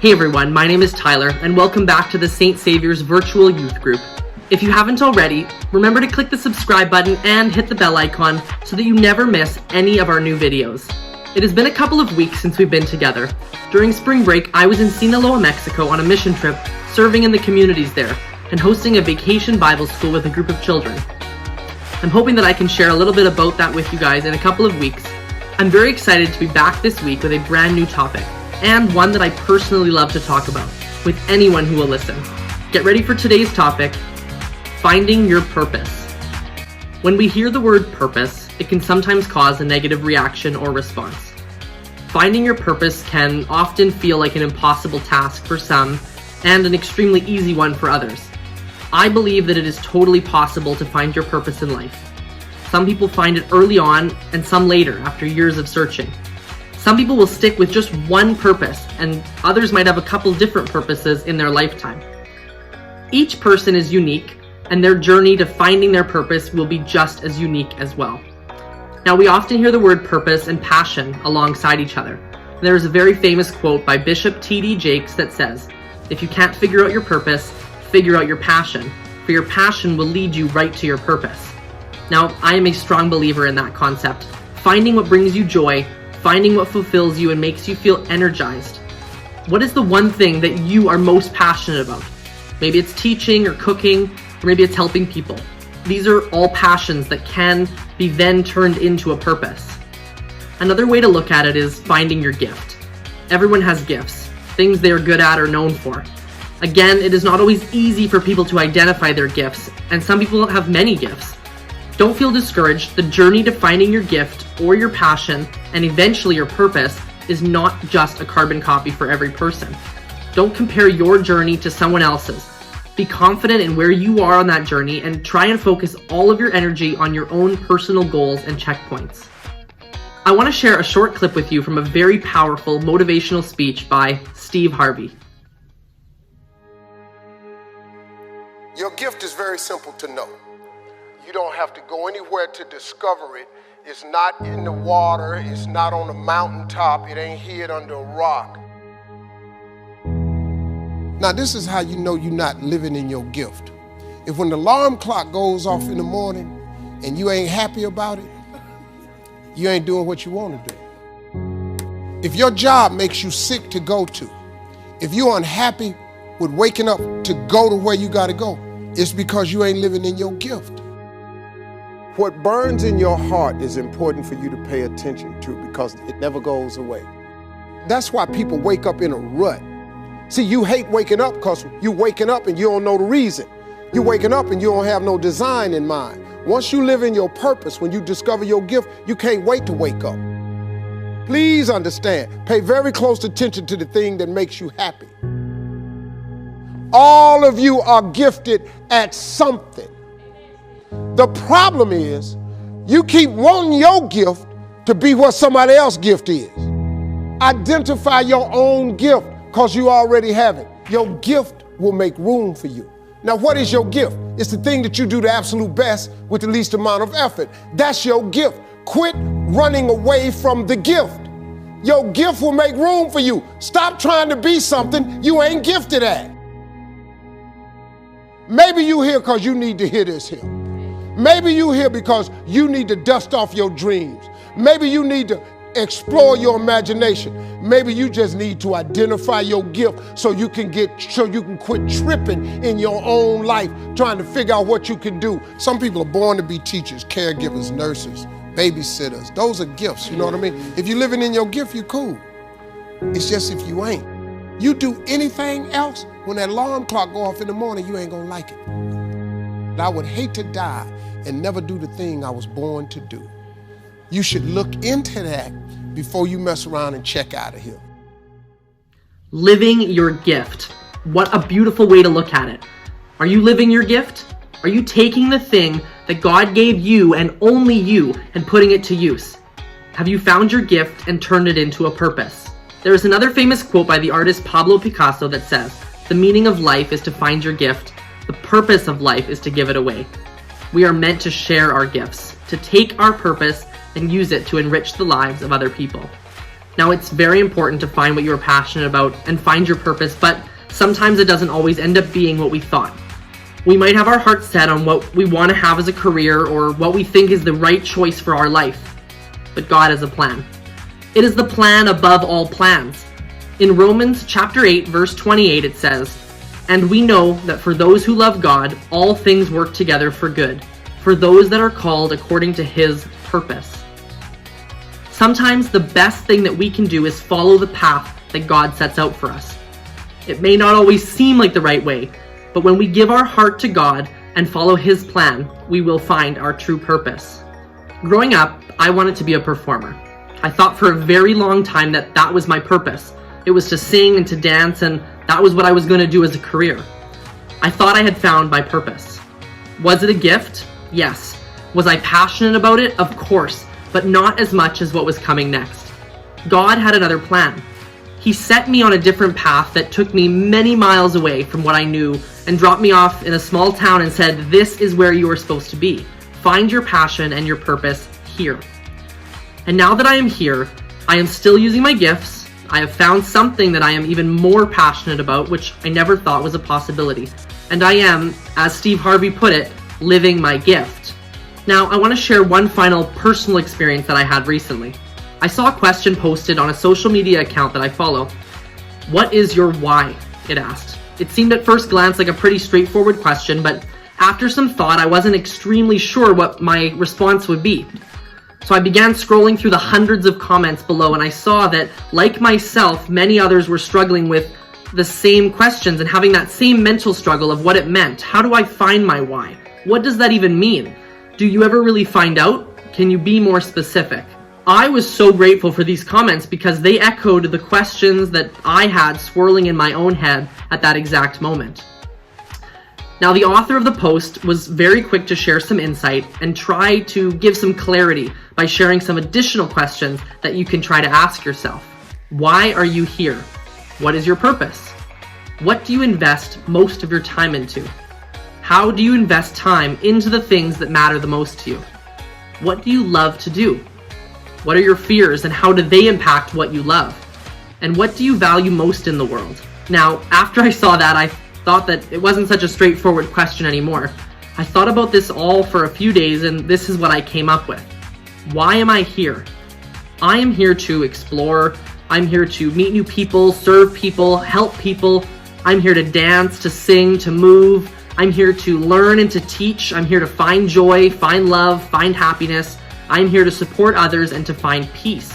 Hey everyone, my name is Tyler, and welcome back to the St. Saviour's virtual youth group. If you haven't already, remember to click the subscribe button and hit the bell icon so that you never miss any of our new videos. It has been a couple of weeks since we've been together. During spring break, I was in Sinaloa, Mexico on a mission trip, serving in the communities there, and hosting a vacation Bible school with a group of children. I'm hoping that I can share a little bit about that with you guys in a couple of weeks. I'm very excited to be back this week with a brand new topic, and one that I personally love to talk about with anyone who will listen. Get ready for today's topic, finding your purpose. When we hear the word purpose, it can sometimes cause a negative reaction or response. Finding your purpose can often feel like an impossible task for some and an extremely easy one for others. I believe that it is totally possible to find your purpose in life. Some people find it early on and some later after years of searching. Some people will stick with just one purpose, and others might have a couple different purposes in their lifetime. Each person is unique, and their journey to finding their purpose will be just as unique as well. Now, we often hear the word purpose and passion alongside each other. There is a very famous quote by Bishop T.D. Jakes that says, "If you can't figure out your purpose, figure out your passion, for your passion will lead you right to your purpose." Now, I am a strong believer in that concept. Finding what brings you joy, finding what fulfills you and makes you feel energized. What is the one thing that you are most passionate about? Maybe it's teaching or cooking, or maybe it's helping people. These are all passions that can be then turned into a purpose. Another way to look at it is finding your gift. Everyone has gifts, things they are good at or known for. Again, it is not always easy for people to identify their gifts, and some people have many gifts. Don't feel discouraged. The journey to finding your gift or your passion and eventually your purpose is not just a carbon copy for every person. Don't compare your journey to someone else's. Be confident in where you are on that journey and try and focus all of your energy on your own personal goals and checkpoints. I want to share a short clip with you from a very powerful motivational speech by Steve Harvey. Your gift is very simple to know. You don't have to go anywhere to discover it. It's not in the water. It's not on a mountaintop. It ain't hid under a rock. Now, this is how you know you're not living in your gift. If when the alarm clock goes off in the morning and you ain't happy about it, you ain't doing what you want to do. If your job makes you sick to go to, if you're unhappy with waking up to go to where you got to go, it's because you ain't living in your gift. What burns in your heart is important for you to pay attention to because it never goes away. That's why people wake up in a rut. See, you hate waking up because you waking up and you don't know the reason. You waking up and you don't have no design in mind. Once you live in your purpose, when you discover your gift, you can't wait to wake up. Please understand, pay very close attention to the thing that makes you happy. All of you are gifted at something. The problem is, you keep wanting your gift to be what somebody else's gift is. Identify your own gift because you already have it. Your gift will make room for you. Now, what is your gift? It's the thing that you do the absolute best with the least amount of effort. That's your gift. Quit running away from the gift. Your gift will make room for you. Stop trying to be something you ain't gifted at. Maybe you here because you need to hear this here. Maybe you here because you need to dust off your dreams. Maybe you need to explore your imagination. Maybe you just need to identify your gift so you can quit tripping in your own life, trying to figure out what you can do. Some people are born to be teachers, caregivers, nurses, babysitters. Those are gifts, you know what I mean? If you're living in your gift, you're cool. It's just if you ain't. You do anything else, when that alarm clock go off in the morning, you ain't gonna like it. I would hate to die and never do the thing I was born to do. You should look into that before you mess around and check out of here. Living your gift. What a beautiful way to look at it. Are you living your gift? Are you taking the thing that God gave you and only you and putting it to use? Have you found your gift and turned it into a purpose? There is another famous quote by the artist Pablo Picasso that says, "The meaning of life is to find your gift. The purpose of life is to give it away." We are meant to share our gifts, to take our purpose and use it to enrich the lives of other people. Now, it's very important to find what you're passionate about and find your purpose, but sometimes it doesn't always end up being what we thought. We might have our hearts set on what we want to have as a career or what we think is the right choice for our life, but God has a plan. It is the plan above all plans. In Romans chapter 8, verse 28, it says, "And we know that for those who love God, all things work together for good, for those that are called according to His purpose." Sometimes the best thing that we can do is follow the path that God sets out for us. It may not always seem like the right way, but when we give our heart to God and follow His plan, we will find our true purpose. Growing up, I wanted to be a performer. I thought for a very long time that that was my purpose. It was to sing and to dance, and that was what I was going to do as a career. I thought I had found my purpose. Was it a gift? Yes. Was I passionate about it? Of course, but not as much as what was coming next. God had another plan. He set me on a different path that took me many miles away from what I knew and dropped me off in a small town and said, "This is where you are supposed to be. Find your passion and your purpose here." And now that I am here, I am still using my gifts. I have found something that I am even more passionate about, which I never thought was a possibility. And I am, as Steve Harvey put it, living my gift. Now, I want to share one final personal experience that I had recently. I saw a question posted on a social media account that I follow. "What is your why?" it asked. It seemed at first glance like a pretty straightforward question, but after some thought, I wasn't extremely sure what my response would be. So I began scrolling through the hundreds of comments below, and I saw that, like myself, many others were struggling with the same questions and having that same mental struggle of what it meant. How do I find my why? What does that even mean? Do you ever really find out? Can you be more specific? I was so grateful for these comments because they echoed the questions that I had swirling in my own head at that exact moment. Now, the author of the post was very quick to share some insight and try to give some clarity by sharing some additional questions that you can try to ask yourself. Why are you here? What is your purpose? What do you invest most of your time into? How do you invest time into the things that matter the most to you? What do you love to do? What are your fears and how do they impact what you love? And what do you value most in the world? Now, after I saw that, I thought that it wasn't such a straightforward question anymore. I thought about this all for a few days, and this is what I came up with. Why am I here? I am here to explore. I'm here to meet new people, serve people, help people. I'm here to dance, to sing, to move. I'm here to learn and to teach. I'm here to find joy, find love, find happiness. I'm here to support others and to find peace.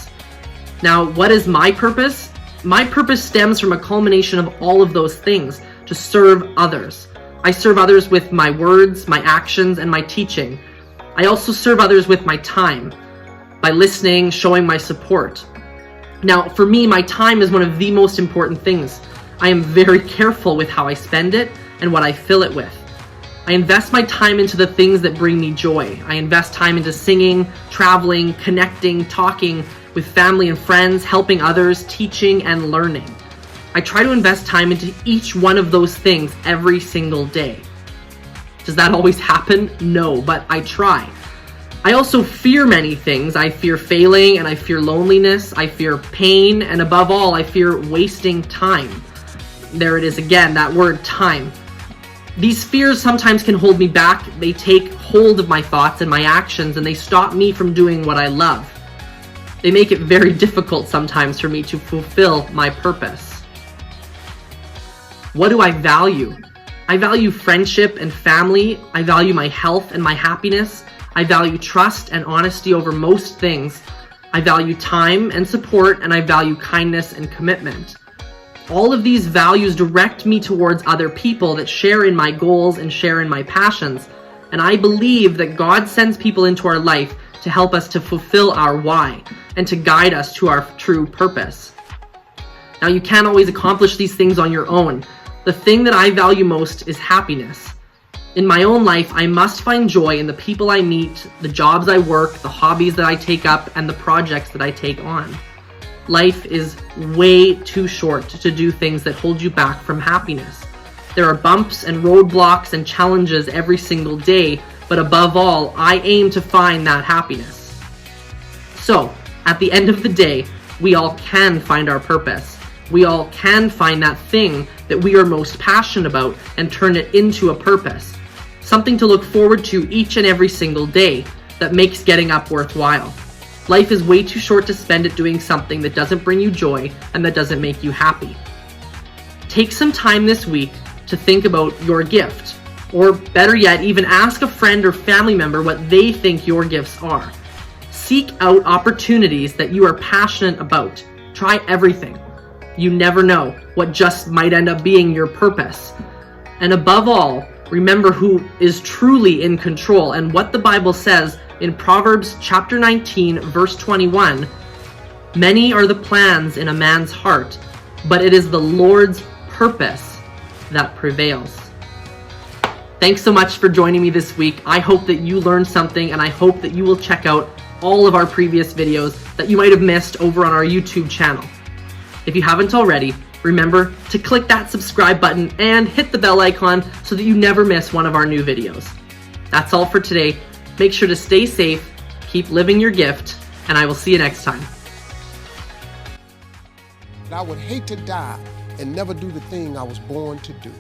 Now, what is my purpose? My purpose stems from a culmination of all of those things, to serve others. I serve others with my words, my actions, and my teaching. I also serve others with my time, by listening, showing my support. Now, for me, my time is one of the most important things. I am very careful with how I spend it and what I fill it with. I invest my time into the things that bring me joy. I invest time into singing, traveling, connecting, talking with family and friends, helping others, teaching, and learning. I try to invest time into each one of those things every single day. Does that always happen? No, but I try. I also fear many things. I fear failing, and I fear loneliness. I fear pain, and above all, I fear wasting time. There it is again, that word time. These fears sometimes can hold me back. They take hold of my thoughts and my actions, and they stop me from doing what I love. They make it very difficult sometimes for me to fulfill my purpose. What do I value? I value friendship and family. I value my health and my happiness. I value trust and honesty over most things. I value time and support, and I value kindness and commitment. All of these values direct me towards other people that share in my goals and share in my passions. And I believe that God sends people into our life to help us to fulfill our why and to guide us to our true purpose. Now, you can't always accomplish these things on your own. The thing that I value most is happiness. In my own life, I must find joy in the people I meet, the jobs I work, the hobbies that I take up, and the projects that I take on. Life is way too short to do things that hold you back from happiness. There are bumps and roadblocks and challenges every single day, but above all, I aim to find that happiness. So, at the end of the day, We all can find our purpose. We all can find that thing that we are most passionate about and turn it into a purpose. Something to look forward to each and every single day that makes getting up worthwhile. Life is way too short to spend it doing something that doesn't bring you joy and that doesn't make you happy. Take some time this week to think about your gift, or better yet, even ask a friend or family member what they think your gifts are. Seek out opportunities that you are passionate about. Try everything. You never know what just might end up being your purpose. And above all, remember who is truly in control and what the Bible says in Proverbs chapter 19, verse 21. Many are the plans in a man's heart, but it is the Lord's purpose that prevails. Thanks so much for joining me this week. I hope that you learned something, and I hope that you will check out all of our previous videos that you might have missed over on our YouTube channel. If you haven't already, remember to click that subscribe button and hit the bell icon so that you never miss one of our new videos. That's all for today. Make sure to stay safe, keep living your gift, and I will see you next time. I would hate to die and never do the thing I was born to do.